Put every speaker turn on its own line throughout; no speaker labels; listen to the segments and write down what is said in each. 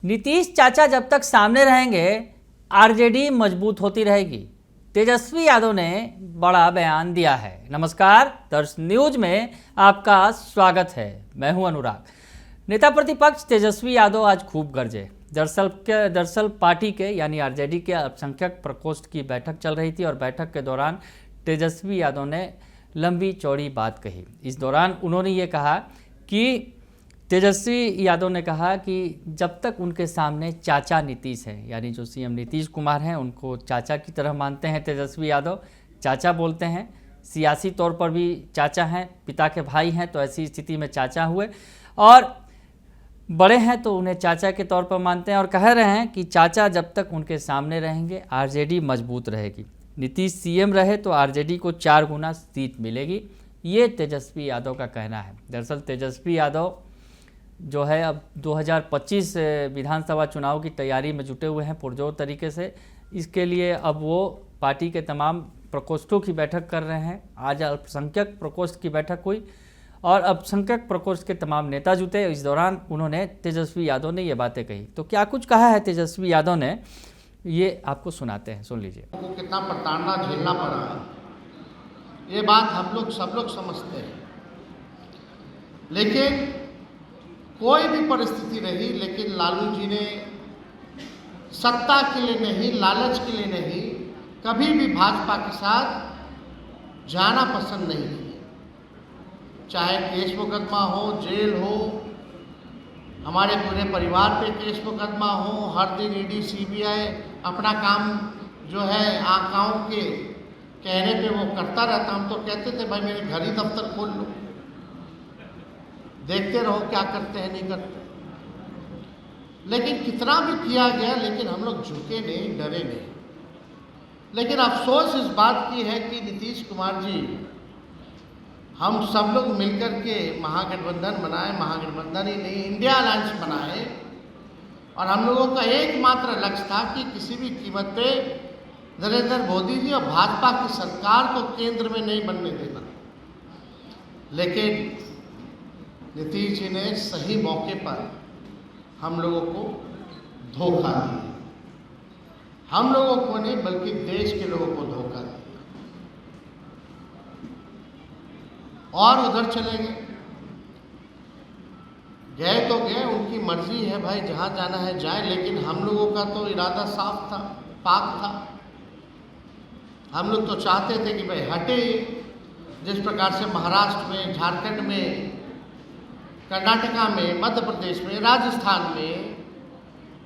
नीतीश चाचा जब तक सामने रहेंगे आरजेडी मजबूत होती रहेगी। तेजस्वी यादव ने बड़ा बयान दिया है। नमस्कार, दर्श न्यूज में आपका स्वागत है। मैं हूं अनुराग। नेता प्रतिपक्ष तेजस्वी यादव आज खूब गरजे। दरअसल पार्टी के यानी आरजेडी के अल्पसंख्यक प्रकोष्ठ की बैठक चल रही थी और बैठक के दौरान तेजस्वी यादव ने लंबी चौड़ी बात कही। इस दौरान उन्होंने ये कहा कि तेजस्वी यादव ने कहा कि जब तक उनके सामने चाचा नीतीश हैं, यानी जो सीएम नीतीश कुमार हैं, उनको चाचा की तरह मानते हैं तेजस्वी यादव, चाचा बोलते हैं, सियासी तौर पर भी चाचा हैं, पिता के भाई हैं, तो ऐसी स्थिति में चाचा हुए और बड़े हैं तो उन्हें चाचा के तौर पर मानते हैं और कह रहे हैं कि चाचा जब तक उनके सामने रहेंगे आरजेडी मजबूत रहेगी। नीतीश सीएम रहे तो आरजेडी को 4 गुना सीट मिलेगी, ये तेजस्वी यादव का कहना है। दरअसल तेजस्वी यादव जो है अब 2025 विधानसभा चुनाव की तैयारी में जुटे हुए हैं पुरजोर तरीके से। इसके लिए अब वो पार्टी के तमाम प्रकोष्ठों की बैठक कर रहे हैं। आज अल्पसंख्यक प्रकोष्ठ की बैठक हुई और अल्पसंख्यक प्रकोष्ठ के तमाम नेता जुटे। इस दौरान उन्होंने तेजस्वी यादव ने ये बातें कही। तो क्या कुछ कहा है तेजस्वी यादव ने, ये आपको सुनाते हैं, सुन लीजिए।
कितना प्रताड़ना झेलना पड़ा है, ये बात हम लोग सब लोग समझते हैं। लेकिन कोई भी परिस्थिति रही, लेकिन लालू जी ने सत्ता के लिए नहीं, लालच के लिए नहीं, कभी भी भाजपा के साथ जाना पसंद नहीं किया। चाहे केस मुकदमा हो, जेल हो, हमारे पूरे परिवार पे केस मुकदमा हो, हर दिन ईडी सीबीआई अपना काम जो है आकाओं के कहने पे वो करता रहता। हम तो कहते थे भाई मेरे घर ही दफ्तर खोल लो, देखते रहो क्या करते हैं नहीं करते। लेकिन कितना भी किया गया, लेकिन हम लोग झुके नहीं, डरे नहीं। लेकिन अफसोस इस बात की है कि नीतीश कुमार जी, हम सब लोग मिलकर के महागठबंधन बनाए, महागठबंधन ही नहीं इंडिया अलायंस बनाए, और हम लोगों का एकमात्र लक्ष्य था कि किसी भी कीमत पे नरेंद्र मोदी जी और भाजपा की सरकार को केंद्र में नहीं बनने देना। लेकिन नीतीश जी ने सही मौके पर हम लोगों को धोखा दिया। हम लोगों को नहीं बल्कि देश के लोगों को धोखा दिया और उधर चले गए तो गए, उनकी मर्जी है भाई, जहां जाना है जाए। लेकिन हम लोगों का तो इरादा साफ था, पाक था। हम लोग तो चाहते थे कि भाई हटे। जिस प्रकार से महाराष्ट्र में, झारखंड में, कर्नाटका में, मध्य प्रदेश में, राजस्थान में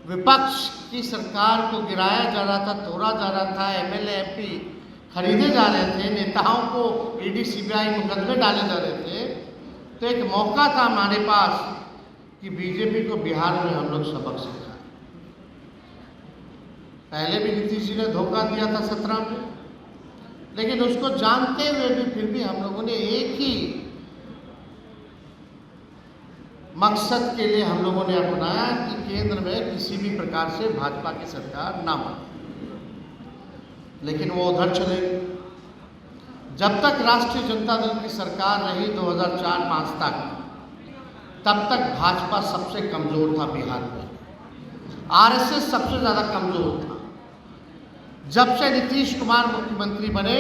विपक्ष की सरकार को गिराया जा रहा था, तोड़ा जा रहा था, एमएलए एमपी खरीदे जा रहे थे, नेताओं को ईडी सीबीआई मुकदमे डाले जा रहे थे, तो एक मौका था हमारे पास कि बीजेपी को बिहार में हम लोग सबक सिखाएं। पहले भी नीतीश जी ने धोखा दिया था 17 में, लेकिन उसको जानते हुए भी फिर भी हम लोगों ने एक ही मकसद के लिए हम लोगों ने अपनाया कि केंद्र में किसी भी प्रकार से भाजपा की सरकार ना बने। लेकिन वो उधर चले गए। जब तक राष्ट्रीय जनता दल की सरकार रही 2004-05 तक, तब तक भाजपा सबसे कमजोर था बिहार में, आरएसएस सबसे ज़्यादा कमजोर था। जब से नीतीश कुमार मुख्यमंत्री बने,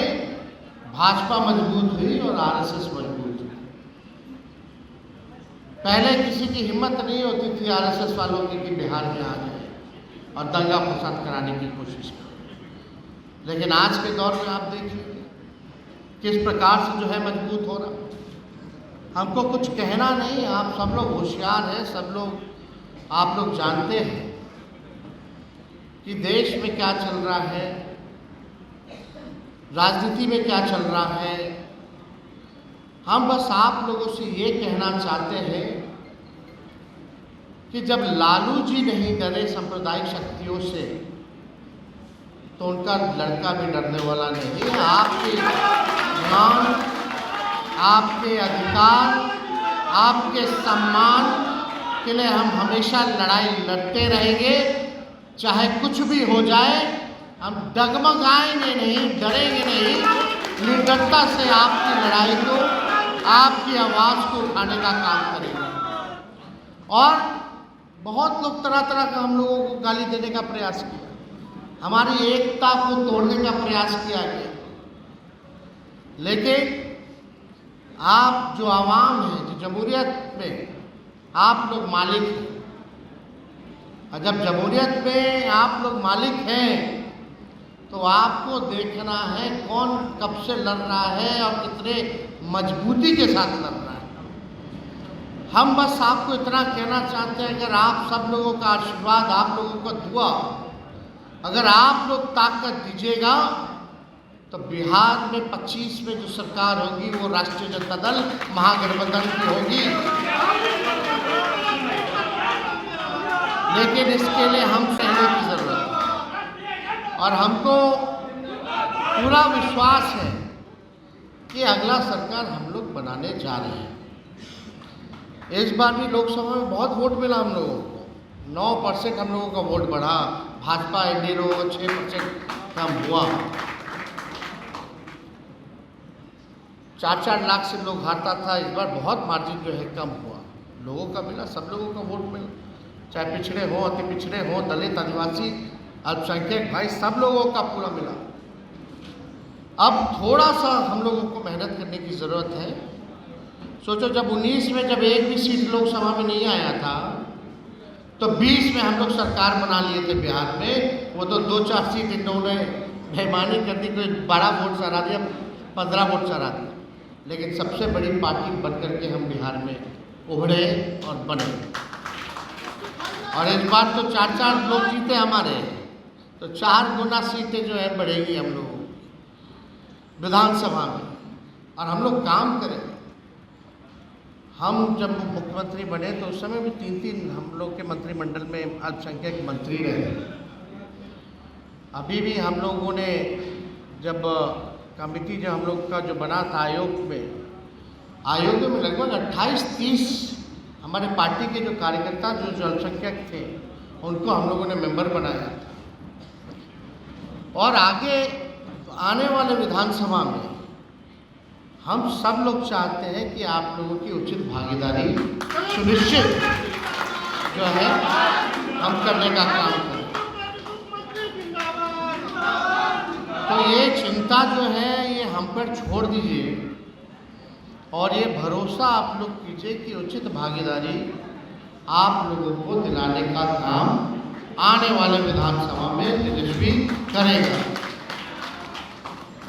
भाजपा मजबूत हुई और आरएसएस मजबूत हुई। पहले किसी की हिम्मत नहीं होती थी आरएसएस वालों की कि बिहार में आ जाए और दंगा फसाद कराने की कोशिश करें। लेकिन आज के दौर में आप देखिए किस प्रकार से जो है मजबूत हो रहा। हमको कुछ कहना नहीं, आप सब लोग होशियार हैं, सब लोग आप लोग जानते हैं कि देश में क्या चल रहा है, राजनीति में क्या चल रहा है। हम बस आप लोगों से ये कहना चाहते हैं कि जब लालू जी नहीं डरे सांप्रदायिक शक्तियों से, तो उनका लड़का भी डरने वाला नहीं है। आपके मान, आपके अधिकार, आपके सम्मान के लिए हम हमेशा लड़ाई लड़ते रहेंगे। चाहे कुछ भी हो जाए, हम डगमगाएंगे नहीं, डरेंगे नहीं। निडरता से आपकी लड़ाई को, आपकी आवाज़ को उठाने का काम करेंगे। और बहुत लोग तरह तरह का हम लोगों को गाली देने का प्रयास किया, हमारी एकता को तोड़ने का प्रयास किया गया। लेकिन आप जो आवाम है, जो जमहूरियत में आप लोग मालिक हैं, और जब जमहूरियत में आप लोग मालिक हैं तो आपको देखना है कौन कब से लड़ रहा है और कितने मजबूती के साथ लड़ रहा है। हम बस आपको इतना कहना चाहते हैं, अगर आप सब लोगों का आशीर्वाद, आप लोगों का दुआ, अगर आप लोग ताकत दीजिएगा तो बिहार में 25 में जो सरकार होगी वो राष्ट्रीय जनता दल महागठबंधन की होगी। लेकिन इसके लिए हम सहने की जरूरत है और हमको पूरा विश्वास है कि अगला सरकार हम लोग बनाने जा रहे हैं। इस बार भी लोकसभा में बहुत वोट मिला हम लोगों को, 9% हम लोगों का वोट बढ़ा, भाजपा एनडीए लोगों का 6% कम हुआ। 4-4 लाख से लोग हारता था, इस बार बहुत मार्जिन जो है कम हुआ, लोगों का मिला, सब लोगों का वोट मिला, चाहे पिछड़े हो, अति पिछड़े हो, दलित, आदिवासी, अल्पसंख्यक भाई, सब लोगों का पूरा मिला। अब थोड़ा सा हम लोगों को मेहनत करने की ज़रूरत है। सोचो जब 19 में जब एक भी सीट लोकसभा में नहीं आया था तो 20 में हम लोग सरकार बना लिए थे बिहार में। वो तो 2-4 सीट इन्होंने बेईमानी कर दी, कोई 12 वोट से हरा दिया, 15 वोट से हरा दिया, लेकिन सबसे बड़ी पार्टी बन करके हम बिहार में उभरे और बने। और इस बार तो 4-4 लोग जीते हमारे, तो 4 गुना सीटें जो है बढ़ेगी हम लोगों की विधानसभा में, और हम लोग काम करेंगे। हम जब मुख्यमंत्री बने तो उस समय भी 3-3 हम लोग के मंत्रिमंडल में अल्पसंख्यक मंत्री रहे। अभी भी हम लोगों ने जब कमेटी जो हम लोग का जो बना था आयोग में लगभग 28-30 हमारे पार्टी के जो कार्यकर्ता जो अल्पसंख्यक थे उनको हम लोगों ने मेंबर बनाया था। और आगे आने वाले विधानसभा में हम सब लोग चाहते हैं कि आप लोगों की उचित भागीदारी सुनिश्चित जो है हम करने का काम करें। तो ये चिंता जो है ये हम पर छोड़ दीजिए और ये भरोसा आप लोग कीजिए कि उचित भागीदारी आप लोगों को दिलाने का काम आने वाले विधानसभा में तेजस्वी करेगा।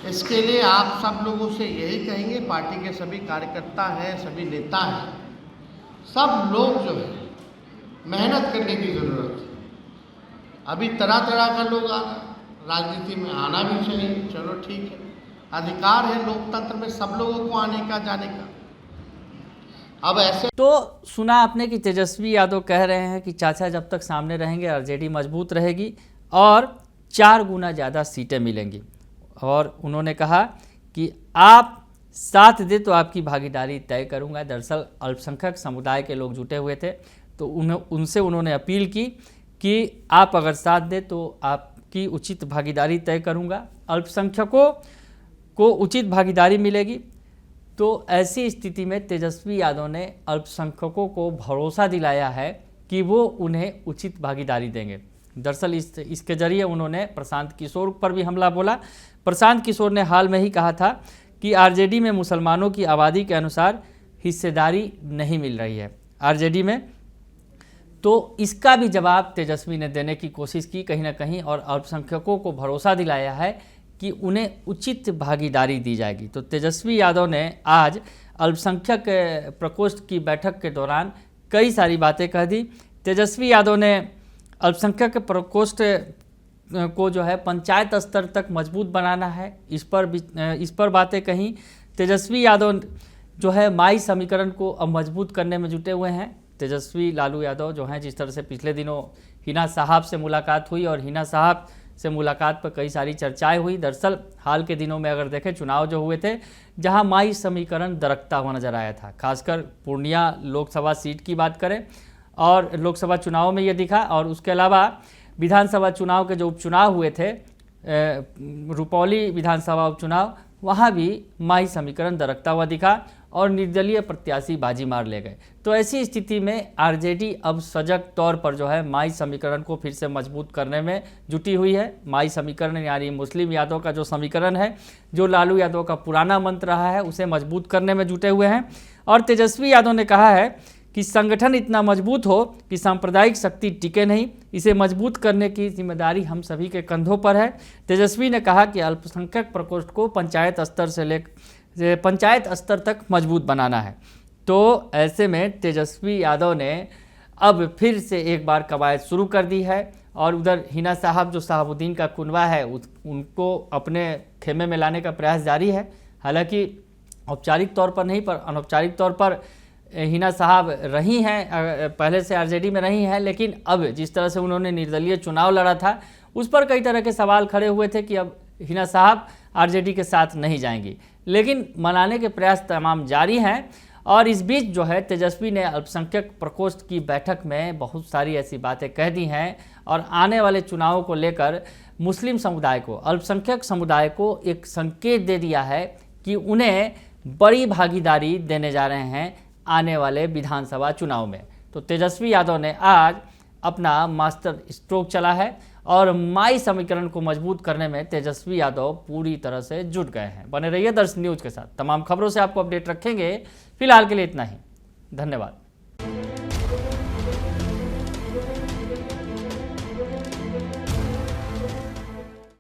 इसके लिए आप सब लोगों से यही कहेंगे, पार्टी के सभी कार्यकर्ता हैं, सभी नेता हैं, सब लोग जो है मेहनत करने की ज़रूरत है। अभी तरह तरह का लोग राजनीति में आना भी चाहिए, चलो ठीक है, अधिकार है लोकतंत्र में सब लोगों को आने का, जाने का। अब ऐसे
तो सुना आपने कि तेजस्वी यादव कह रहे हैं कि चाचा जब तक सामने रहेंगे आरजेडी मजबूत रहेगी और 4 गुना ज़्यादा सीटें मिलेंगी। और उन्होंने कहा कि आप साथ दे तो आपकी भागीदारी तय करूंगा। दरअसल अल्पसंख्यक समुदाय के लोग जुटे हुए थे तो उनसे उन्होंने अपील की कि आप अगर साथ दे तो आपकी उचित भागीदारी तय करूंगा, अल्पसंख्यकों को उचित भागीदारी मिलेगी। तो ऐसी स्थिति में तेजस्वी यादव ने अल्पसंख्यकों को भरोसा दिलाया है कि वो उन्हें उचित भागीदारी देंगे। दरअसल इसके जरिए उन्होंने प्रशांत किशोर पर भी हमला बोला। प्रशांत किशोर ने हाल में ही कहा था कि आरजेडी में मुसलमानों की आबादी के अनुसार हिस्सेदारी नहीं मिल रही है आरजेडी में। तो इसका भी जवाब तेजस्वी ने देने की कोशिश की कहीं ना कहीं और अल्पसंख्यकों को भरोसा दिलाया है कि उन्हें उचित भागीदारी दी जाएगी। तो तेजस्वी यादव ने आज अल्पसंख्यक प्रकोष्ठ की बैठक के दौरान कई सारी बातें कह दी। तेजस्वी यादव ने अल्पसंख्यक प्रकोष्ठ को जो है पंचायत स्तर तक मजबूत बनाना है, इस पर बातें कहीं। तेजस्वी यादव जो है माई समीकरण को अब मजबूत करने में जुटे हुए हैं। तेजस्वी लालू यादव जो हैं, जिस तरह से पिछले दिनों हिना साहब से मुलाकात हुई और हिना साहब से मुलाकात पर कई सारी चर्चाएं हुई। दरअसल हाल के दिनों में अगर देखें चुनाव जो हुए थे जहां माई समीकरण दरकता हुआ नजर आया था, खासकर पूर्णिया लोकसभा सीट की बात करें और लोकसभा चुनाव में ये दिखा। और उसके अलावा विधानसभा चुनाव के जो उपचुनाव हुए थे, रुपौली विधानसभा उपचुनाव, वहाँ भी माई समीकरण दरकता हुआ दिखा और निर्दलीय प्रत्याशी बाजी मार ले गए। तो ऐसी स्थिति में आरजेडी अब सजग तौर पर जो है माई समीकरण को फिर से मजबूत करने में जुटी हुई है। माई समीकरण यानी मुस्लिम यादव का जो समीकरण है, जो लालू यादव का पुराना मंत्र रहा है, उसे मजबूत करने में जुटे हुए हैं। और तेजस्वी यादव ने कहा है कि संगठन इतना मजबूत हो कि सांप्रदायिक शक्ति टिके नहीं, इसे मजबूत करने की जिम्मेदारी हम सभी के कंधों पर है। तेजस्वी ने कहा कि अल्पसंख्यक प्रकोष्ठ को पंचायत स्तर तक मजबूत बनाना है। तो ऐसे में तेजस्वी यादव ने अब फिर से एक बार कवायद शुरू कर दी है और उधर हिना साहब जो शहाबुद्दीन का कुनवा है उनको अपने खेमे में लाने का प्रयास जारी है। हालांकि औपचारिक तौर पर नहीं पर अनौपचारिक तौर पर हिना साहब रही हैं, पहले से आरजेडी में रही हैं, लेकिन अब जिस तरह से उन्होंने निर्दलीय चुनाव लड़ा था उस पर कई तरह के सवाल खड़े हुए थे कि अब हिना साहब आरजेडी के साथ नहीं जाएंगी, लेकिन मनाने के प्रयास तमाम जारी हैं। और इस बीच जो है तेजस्वी ने अल्पसंख्यक प्रकोष्ठ की बैठक में बहुत सारी ऐसी बातें कह दी हैं और आने वाले चुनावों को लेकर मुस्लिम समुदाय को, अल्पसंख्यक समुदाय को एक संकेत दे दिया है कि उन्हें बड़ी भागीदारी देने जा रहे हैं आने वाले विधानसभा चुनाव में। तो तेजस्वी यादव ने आज अपना मास्टर स्ट्रोक चला है और माई समीकरण को मजबूत करने में तेजस्वी यादव पूरी तरह से जुट गए हैं। बने रहिए दर्शन न्यूज के साथ, तमाम खबरों से आपको अपडेट रखेंगे। फिलहाल के लिए इतना ही, धन्यवाद।